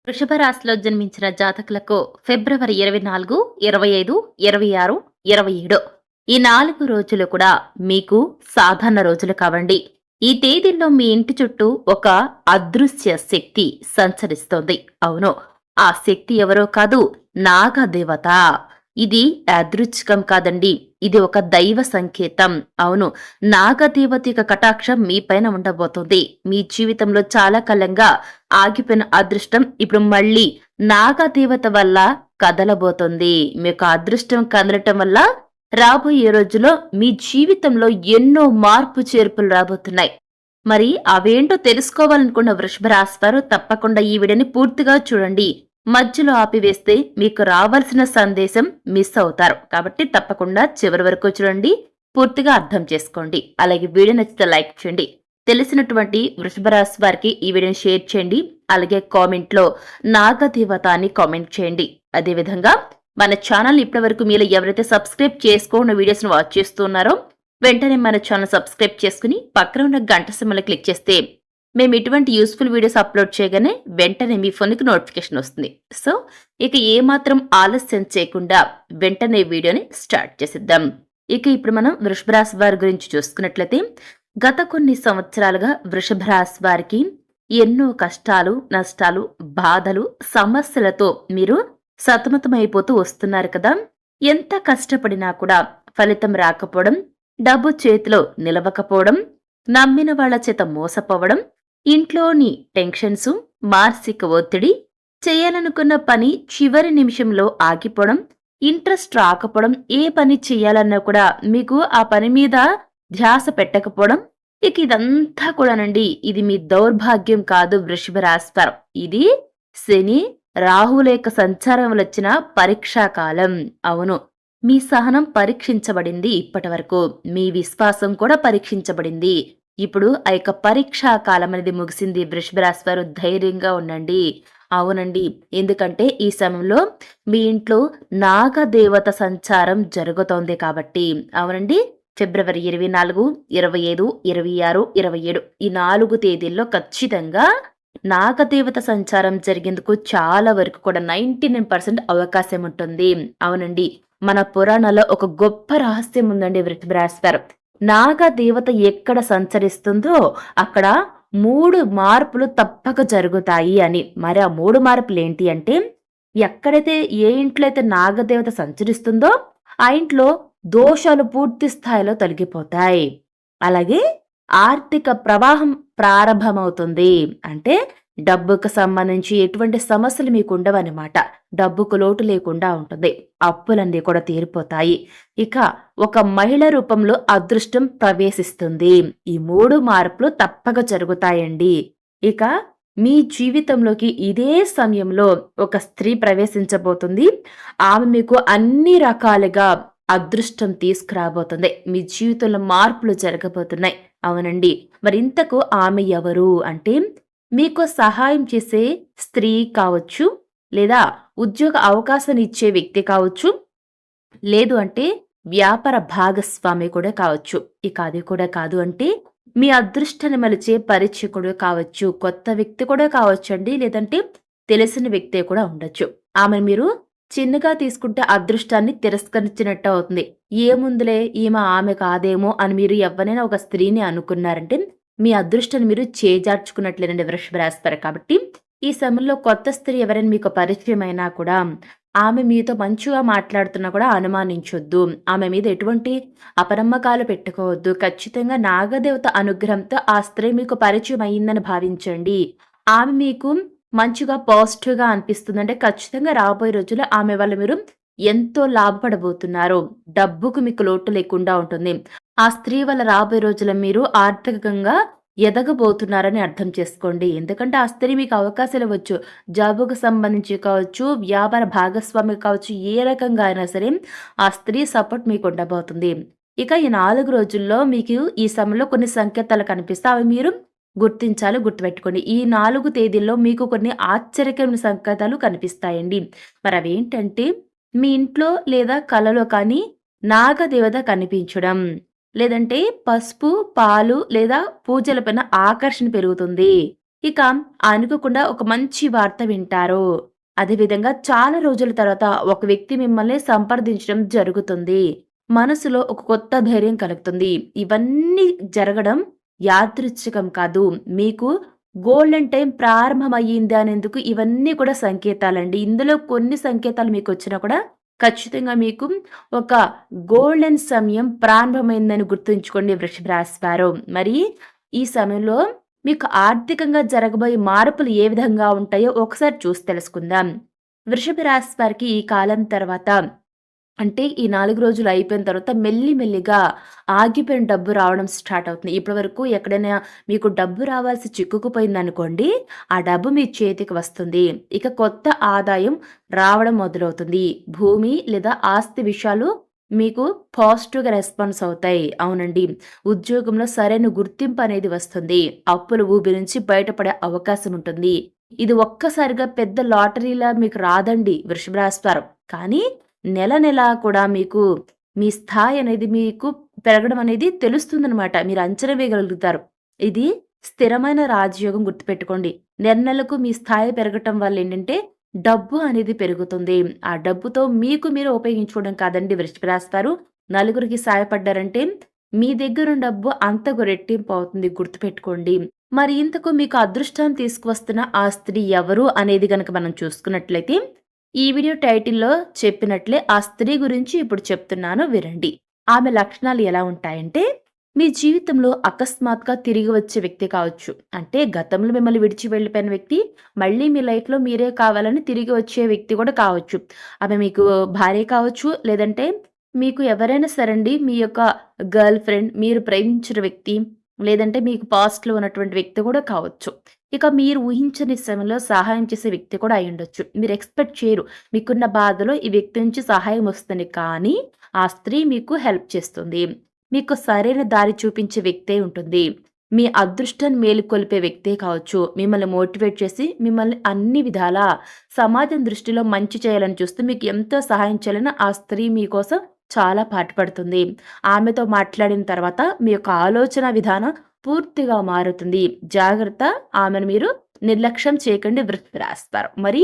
వృషభ రాశిలో జన్మించిన జాతకులకు ఫిబ్రవరి 24, 25, 26, 27 ఈ 4 రోజులు కూడా మీకు సాధారణ రోజులు కావండి. ఈ తేదీల్లో మీ ఇంటి చుట్టూ ఒక అదృశ్య శక్తి సంచరిస్తోంది. అవును, ఆ శక్తి ఎవరో కాదు, నాగదేవత. ఇది యాదృచ్ఛికం కాదండి, ఇది ఒక దైవ సంకేతం. అవును, నాగదేవత యొక్క కటాక్షం మీ పైన ఉండబోతోంది. మీ జీవితంలో చాలా కాలంగా ఆగిపోయిన అదృష్టం ఇప్పుడు మళ్ళీ నాగదేవత వల్ల కదలబోతోంది. మీకు అదృష్టం కదలటం వల్ల రాబోయే రోజుల్లో మీ జీవితంలో ఎన్నో మార్పు చేర్పులు రాబోతున్నాయి. మరి అవేంటో తెలుసుకోవాలనుకున్న వృషభ రాశి వారు తప్పకుండా ఈ వీడియోని పూర్తిగా చూడండి. మధ్యలో ఆపివేస్తే మీకు రావాల్సిన సందేశం మిస్ అవుతారు. కాబట్టి తప్పకుండా చివరి వరకు చూడండి, పూర్తిగా అర్థం చేసుకోండి. అలాగే వీడియో నచ్చితే లైక్ చేయండి. తెలిసినటువంటి వృషభ రాశి వారికి ఈ వీడియోని షేర్ చేయండి. అలాగే కామెంట్ లో నాగదేవత అని కామెంట్ చేయండి. అదేవిధంగా మన ఛానల్ ఇప్పటి వరకు మీరు ఎవరైతే సబ్స్క్రైబ్ చేసుకున్న వీడియోస్ ను వాచ్ చేస్తున్నారో వెంటనే మన ఛానల్ సబ్స్క్రైబ్ చేసుకుని పక్కన ఉన్న గంట సింబల్ క్లిక్ చేస్తే మేము ఇటువంటి యూస్ఫుల్ వీడియోస్ అప్లోడ్ చేయగానే వెంటనే మీ ఫోన్కి నోటిఫికేషన్ వస్తుంది. సో ఇక ఏమాత్రం ఆలస్యం చేయకుండా వెంటనే వీడియోని స్టార్ట్ చేసిద్దాం. ఇక ఇప్పుడు మనం వృషభ రాశి వారి గురించి చూసుకున్నట్లయితే గత కొన్ని సంవత్సరాలుగా వృషభ రాశి వారికి ఎన్నో కష్టాలు, నష్టాలు, బాధలు, సమస్యలతో మీరు సతమతమైపోతూ వస్తున్నారు కదా. ఎంత కష్టపడినా కూడా ఫలితం రాకపోవడం, డబ్బు చేతిలో నిలవకపోవడం, నమ్మిన వాళ్ల చేత మోసపోవడం, ఇంట్లోని టెన్షన్స్, మానసిక ఒత్తిడి, చేయాలనుకున్న పని చివరి నిమిషంలో ఆగిపోవడం, ఇంట్రెస్ట్ రాకపోవడం, ఏ పని చేయాలన్నా కూడా మీకు ఆ పని మీద ధ్యాస పెట్టకపోవడం, ఇక ఇదంతా కూడానండి ఇది మీ దౌర్భాగ్యం కాదు వృషభ రాశి వారు. ఇది శని రాహుల యొక్క సంచారం వచ్చిన పరీక్షా కాలం. అవును, మీ సహనం పరీక్షించబడింది. ఇప్పటి వరకు మీ విశ్వాసం కూడా పరీక్షించబడింది. ఇప్పుడు ఆ యొక్క పరీక్షా కాలం అనేది ముగిసింది. వృషభ రాశి వారు ధైర్యంగా ఉండండి. అవునండి, ఎందుకంటే ఈ సమయంలో మీ ఇంట్లో నాగదేవత సంచారం జరుగుతోంది కాబట్టి. అవునండి, ఫిబ్రవరి 24, 25, 26, 27 ఈ 4 తేదీల్లో ఖచ్చితంగా నాగదేవత సంచారం జరిగేందుకు చాలా వరకు కూడా 99% అవకాశం ఉంటుంది. అవునండి, మన పురాణాల్లో ఒక గొప్ప రహస్యం ఉందండి వృషభ రాశి వారు. నాగదేవత ఎక్కడ సంచరిస్తుందో అక్కడ 3 మార్పులు తప్పక జరుగుతాయి అని. మరి ఆ 3 మార్పులు ఏంటి అంటే, ఎక్కడైతే ఏ ఇంట్లో అయితే నాగదేవత సంచరిస్తుందో ఆ ఇంట్లో దోషాలు పూర్తి స్థాయిలో తొలగిపోతాయి. అలాగే ఆర్థిక ప్రవాహం ప్రారంభమవుతుంది. అంటే డబ్బుకు సంబంధించి ఎటువంటి సమస్యలు మీకు ఉండవన్నమాట. డబ్బుకు లోటు లేకుండా ఉంటుంది. అప్పులన్నీ కూడా తీరిపోతాయి. ఇక ఒక మహిళ రూపంలో అదృష్టం ప్రవేశిస్తుంది. ఈ 3 మార్పులు తప్పక జరుగుతాయండి. ఇక మీ జీవితంలోకి ఇదే సమయంలో ఒక స్త్రీ ప్రవేశించబోతుంది. ఆమె మీకు అన్ని రకాలుగా అదృష్టం తీసుకురాబోతుంది. మీ జీవితంలో మార్పులు జరగబోతున్నాయి. అవునండి, మరింతకు ఆమె ఎవరు అంటే, మీకు సహాయం చేసే స్త్రీ కావచ్చు, లేదా ఉద్యోగ అవకాశాన్ని ఇచ్చే వ్యక్తి కావచ్చు, లేదు అంటే వ్యాపార భాగస్వామి కూడా కావచ్చు. ఇక అది కూడా కాదు అంటే మీ అదృష్టాన్ని మలిచే పరిచయకుడు కావచ్చు, కొత్త వ్యక్తి కూడా కావచ్చండి, లేదంటే తెలిసిన వ్యక్తే కూడా ఉండొచ్చు. ఆమె మీరు చిన్నగా తీసుకుంటే అదృష్టాన్ని తిరస్కరించినట్టు అవుతుంది. ఏముందులే ఈమె ఆమె కాదేమో అని మీరు ఎవరైనా ఒక స్త్రీని అనుకున్నారంటే మీ అదృష్టాన్ని మీరు చేజార్చుకున్నట్లేనండి వృషభ రాశి వారు. కాబట్టి ఈ సమయంలో కొత్త స్త్రీ ఎవరైనా మీకు పరిచయం అయినా కూడా ఆమె మీతో మంచిగా మాట్లాడుతున్నా కూడా అనుమానించొద్దు. ఆమె మీద ఎటువంటి అపనమ్మకాలు పెట్టుకోవద్దు. ఖచ్చితంగా నాగదేవత అనుగ్రహంతో ఆ స్త్రీ మీకు పరిచయం అయ్యిందని భావించండి. ఆమె మీకు మంచిగా పాజిటివ్‌గా అనిపిస్తుందంటే ఖచ్చితంగా రాబోయే రోజుల్లో ఆమె వల్ల మీరు ఎంతో లాభపడబోతున్నారు. డబ్బుకు మీకు లోటు లేకుండా ఉంటుంది. ఆ స్త్రీ వల్ల రాబోయే రోజుల్లో మీరు ఆర్థికంగా ఎదగబోతున్నారని అర్థం చేసుకోండి. ఎందుకంటే ఆ స్త్రీ మీకు అవకాశాలు ఇవ్వచ్చు. జాబుకు సంబంధించి కావచ్చు, వ్యాపార భాగస్వామి కావచ్చు, ఏ రకంగా అయినా సరే ఆ స్త్రీ సపోర్ట్ మీకు ఉండబోతుంది. ఇక ఈ 4 రోజుల్లో మీకు ఈ సమయంలో కొన్ని సంకేతాలు కనిపిస్తే అవి మీరు గుర్తించాలి, గుర్తుపెట్టుకోండి. ఈ 4 తేదీల్లో మీకు కొన్ని ఆశ్చర్యకరమైన సంకేతాలు కనిపిస్తాయండి. మరి అవేంటంటే, మీ ఇంట్లో లేదా కలలో కానీ నాగదేవత కనిపించడం, లేదంటే పసుపు, పాలు లేదా పూజల పైన ఆకర్షణ పెరుగుతుంది. ఇక అనుకోకుండా ఒక మంచి వార్త వింటారు. అదేవిధంగా చాలా రోజుల తర్వాత ఒక వ్యక్తి మిమ్మల్ని సంప్రదించడం జరుగుతుంది. మనసులో ఒక కొత్త ధైర్యం కలుగుతుంది. ఇవన్నీ జరగడం యాదృచ్ఛికం కాదు. మీకు గోల్డెన్ టైమ్ ప్రారంభమయ్యింది అనేందుకు ఇవన్నీ కూడా సంకేతాలండి. ఇందులో కొన్ని సంకేతాలు మీకొచ్చినా కూడా ఖచ్చితంగా మీకు ఒక గోల్డెన్ సమయం ప్రారంభమైందని గుర్తుంచుకోండి వృషభ రాశి వారు. మరి ఈ సమయంలో మీకు ఆర్థికంగా జరగబోయే మార్పులు ఏ విధంగా ఉంటాయో ఒకసారి చూసి తెలుసుకుందాం. వృషభ రాశి వారికి ఈ కాలం తర్వాత అంటే ఈ 4 రోజులు అయిపోయిన తర్వాత మెల్లిమెల్లిగా ఆగిపోయిన డబ్బు రావడం స్టార్ట్ అవుతుంది. ఇప్పటివరకు ఎక్కడైనా మీకు డబ్బు రావాల్సి చిక్కుకుపోయిందనుకోండి, ఆ డబ్బు మీ చేతికి వస్తుంది. ఇక కొత్త ఆదాయం రావడం మొదలవుతుంది. భూమి లేదా ఆస్తి విషయాలు మీకు పాజిటివ్‌గా రెస్పాన్స్ అవుతాయి. అవునండి. ఉద్యోగంలో సరైన గుర్తింపు అనేది వస్తుంది. అప్పుల ఊబి నుంచి బయటపడే అవకాశం ఉంటుంది. ఇది ఒక్కసారిగా పెద్ద లాటరీలా మీకు రాదండి వృషభ రాశి వారు. కానీ నెల నెలా కూడా మీకు మీ స్థాయి అనేది మీకు పెరగడం అనేది తెలుస్తుందనమాట. మీరు అంచనా వేయగలుగుతారు. ఇది స్థిరమైన రాజయోగం గుర్తుపెట్టుకోండి. నెల నెలకు మీ స్థాయి పెరగటం వల్ల ఏంటంటే డబ్బు అనేది పెరుగుతుంది. ఆ డబ్బుతో మీకు మీరు ఉపయోగించుకోవడం కాదండి వృశ్చిక రాశి వారు. నలుగురికి సాయపడ్డారంటే మీ దగ్గరున్న డబ్బు అంతకు రెట్టింపు అవుతుంది గుర్తుపెట్టుకోండి. మరి ఇంతకు మీకు అదృష్టాన్ని తీసుకువస్తున్న ఆ స్త్రీ ఎవరు అనేది గనక మనం చూసుకున్నట్లయితే ఈ వీడియో టైటిల్‌లో చెప్పినట్లే ఆ స్త్రీ గురించి ఇప్పుడు చెప్తున్నాను వినండి. ఆమె లక్షణాలు ఎలా ఉంటాయంటే, మీ జీవితంలో అకస్మాత్తుగా తిరిగి వచ్చే వ్యక్తి కావచ్చు. అంటే గతంలో మిమ్మల్ని విడిచి వెళ్ళిపోయిన వ్యక్తి, మళ్ళీ మీ లైఫ్‌లో మీరే కావాలని తిరిగి వచ్చే వ్యక్తి కూడా కావచ్చు. ఆమె మీకు భార్య కావచ్చు, లేదంటే మీకు ఎవరైనా సరే అండి, మీ యొక్క గర్ల్ ఫ్రెండ్, మీరు ప్రేమించిన వ్యక్తి, లేదంటే మీకు పాస్ట్‌లో ఉన్నటువంటి వ్యక్తి కూడా కావచ్చు. ఇక మీరు ఊహించని సమయంలో సహాయం చేసే వ్యక్తి కూడా అయ్యుండొచ్చు. మీరు ఎక్స్‌పెక్ట్ చేయరు. మీకున్న బాధలో ఈ వ్యక్తి నుంచి సహాయం వస్తుంది. కానీ, ఆ స్త్రీ మీకు హెల్ప్ చేస్తుంది. మీకు సరైన దారి చూపించే వ్యక్తే ఉంటుంది. మీ అదృష్టాన్ని మేలుకొలిపే వ్యక్తే కావచ్చు. మిమ్మల్ని మోటివేట్ చేసి, మిమ్మల్ని అన్ని విధాలా సమాజం దృష్టిలో మంచి చేయాలని చూస్తూ మీకు ఎంతో సహాయం చేయాలని ఆ స్త్రీ మీకోసం చాలా పాటుపడుతుంది. ఆమెతో మాట్లాడిన తర్వాత మీ యొక్క ఆలోచన విధానం పూర్తిగా మారుతుంది. జాగ్రత్త, ఆమెను మీరు నిర్లక్ష్యం చేయకండి వృశ్చిక రాశి వారు. మరి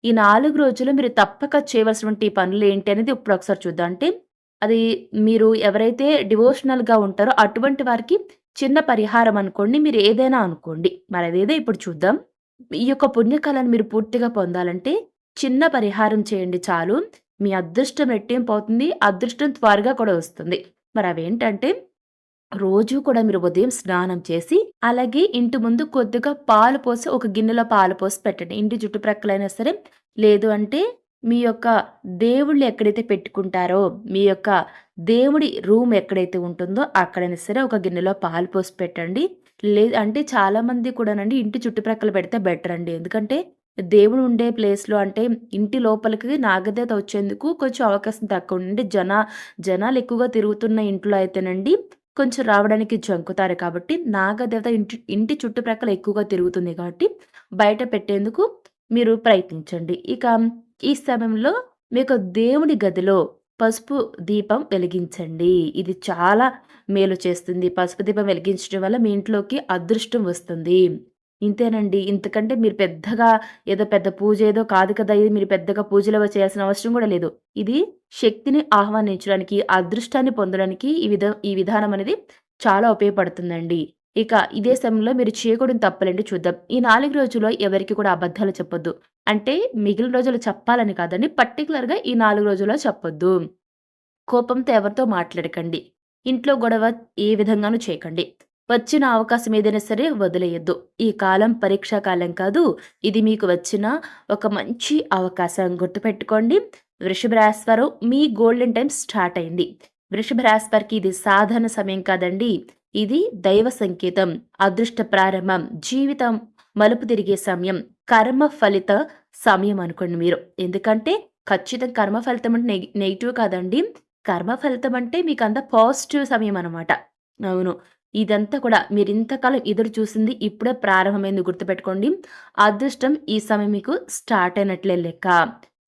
ఈ 4 రోజులు మీరు తప్పక చేయవలసినటువంటి పనులు ఏంటి అనేది ఇప్పుడు ఒకసారి చూద్దాం. అంటే అది మీరు ఎవరైతే డివోషనల్‌గా ఉంటారో అటువంటి వారికి చిన్న పరిహారం అనుకోండి. మీరు ఏదైనా అనుకోండి. మరి అదేదో ఇప్పుడు చూద్దాం. ఈ యొక్క పుణ్యకాలాన్ని మీరు పూర్తిగా పొందాలంటే చిన్న పరిహారం చేయండి చాలు. మీ అదృష్టం రెట్టింపు అవుతుంది. అదృష్టం త్వరగా కూడా వస్తుంది. మరి అవేంటంటే రోజు కూడా మీరు ఉదయం స్నానం చేసి, అలాగే ఇంటి ముందు కొద్దిగా పాలు పోసి ఒక గిన్నెలో పాలు పోసి పెట్టండి. ఇంటి చుట్టుప్రక్కలైనా సరే, లేదు అంటే మీ యొక్క దేవుళ్ళు ఎక్కడైతే పెట్టుకుంటారో, మీ యొక్క దేవుడి రూమ్ ఎక్కడైతే ఉంటుందో అక్కడైనా సరే ఒక గిన్నెలో పాలు పోసి పెట్టండి. లేదు అంటే చాలామంది కూడానండి ఇంటి చుట్టుప్రక్కల పెడితే బెటర్ అండి. ఎందుకంటే దేవుడు ఉండే ప్లేస్‌లో అంటే ఇంటి లోపలికి నాగదేవత వచ్చేందుకు కొంచెం అవకాశం తక్కువ ఉండి జనాలు ఎక్కువగా తిరుగుతున్న ఇంట్లో అయితేనండి కొంచెం రావడానికి జంకుతారు కాబట్టి, నాగదేవత ఇంటి చుట్టుప్రక్కల ఎక్కువగా తిరుగుతుంది కాబట్టి, బయట పెట్టేందుకు మీరు ప్రయత్నించండి. ఇక ఈ సమయంలో మీకు దేవుడి గదిలో పసుపు దీపం వెలిగించండి. ఇది చాలా మేలు చేస్తుంది. పసుపు దీపం వెలిగించడం వల్ల మీ ఇంట్లోకి అదృష్టం వస్తుంది. ఇంతేనండి. ఇంతకంటే మీరు పెద్దగా ఏదో పెద్ద పూజ ఏదో కాదు కదా! ఇది మీరు పెద్దగా పూజలవి చేయాల్సిన అవసరం గూడా లేదు. ఇది శక్తిని ఆహ్వానించడానికి, అదృష్టాన్ని పొందడానికి ఈ విధానం అనేది చాలా ఉపయోగపడుతుందండి. ఇక ఇదే సమయంలో మీరు చేయకూడని తప్పులేంటో చూద్దాం. ఈ 4 రోజుల్లో ఎవరికీ కూడా అబద్ధాలు చెప్పొద్దు. అంటే మిగిలిన రోజులు చెప్పాలని కాదండి. పర్టిక్యులర్‌గా ఈ 4 రోజుల్లో చెప్పొద్దు. కోపంతో ఎవరితో మాట్లాడకండి. ఇంట్లో గొడవ ఏ విధంగానూ చేయకండి. వచ్చిన అవకాశం ఏదైనా సరే వదిలేయొద్దు. ఈ కాలం పరీక్షా కాలం కాదు. ఇది మీకు వచ్చిన ఒక మంచి అవకాశం. గుర్తుపెట్టుకోండి. వృషభ రాశి వారు మీ గోల్డెన్ టైమ్ స్టార్ట్ అయింది. వృషభ రాశి వారికి ఇది సాధారణ సమయం కాదండి. ఇది దైవ సంకేతం. అదృష్ట ప్రారంభం. జీవితం మలుపు తిరిగే సమయం. కర్మ ఫలిత సమయం అనుకోండి మీరు. ఎందుకంటే ఖచ్చితంగా కర్మ ఫలితం అంటే నెగెటివ్ కాదండి. కర్మ ఫలితం అంటే మీకంత పాజిటివ్ సమయం అనమాట. అవును. ఇదంతా కూడా మీరింతకాలం ఎదురు చూసింది ఇప్పుడే ప్రారంభమైంది గుర్తుపెట్టుకోండి. అదృష్టం ఈ సమయం మీకు స్టార్ట్ అయినట్లే లెక్క.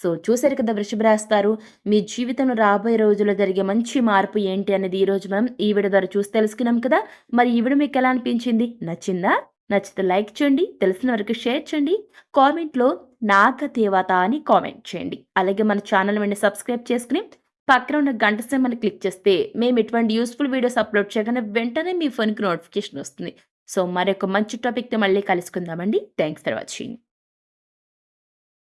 సో, చూసారు కదా వృషభ రాశి వారు, మీ జీవితంలో రాబోయే రోజుల్లో జరిగే మంచి మార్పు ఏంటి అనేది ఈరోజు మనం ఈ వీడియో ద్వారా చూసి తెలుసుకున్నాం కదా! మరి ఈ వీడియో మీకెలా అనిపించింది? నచ్చిందా? నచ్చితే లైక్ చేయండి, తెలిసిన వరకు షేర్ చేయండి, కామెంట్లో నాగదేవత అని కామెంట్ చేయండి. అలాగే మన ఛానల్ వెంటనే సబ్స్క్రైబ్ చేసుకుని పక్కన ఉన్న గంట సింబల్ని క్లిక్ చేస్తే మేము ఎటువంటి యూస్ఫుల్ వీడియోస్ అప్లోడ్ చేయగానే వెంటనే మీ ఫోన్కి నోటిఫికేషన్ వస్తుంది. సో మరొక మంచి టాపిక్తో మళ్ళీ కలుసుకుందామండి. Thanks for watching.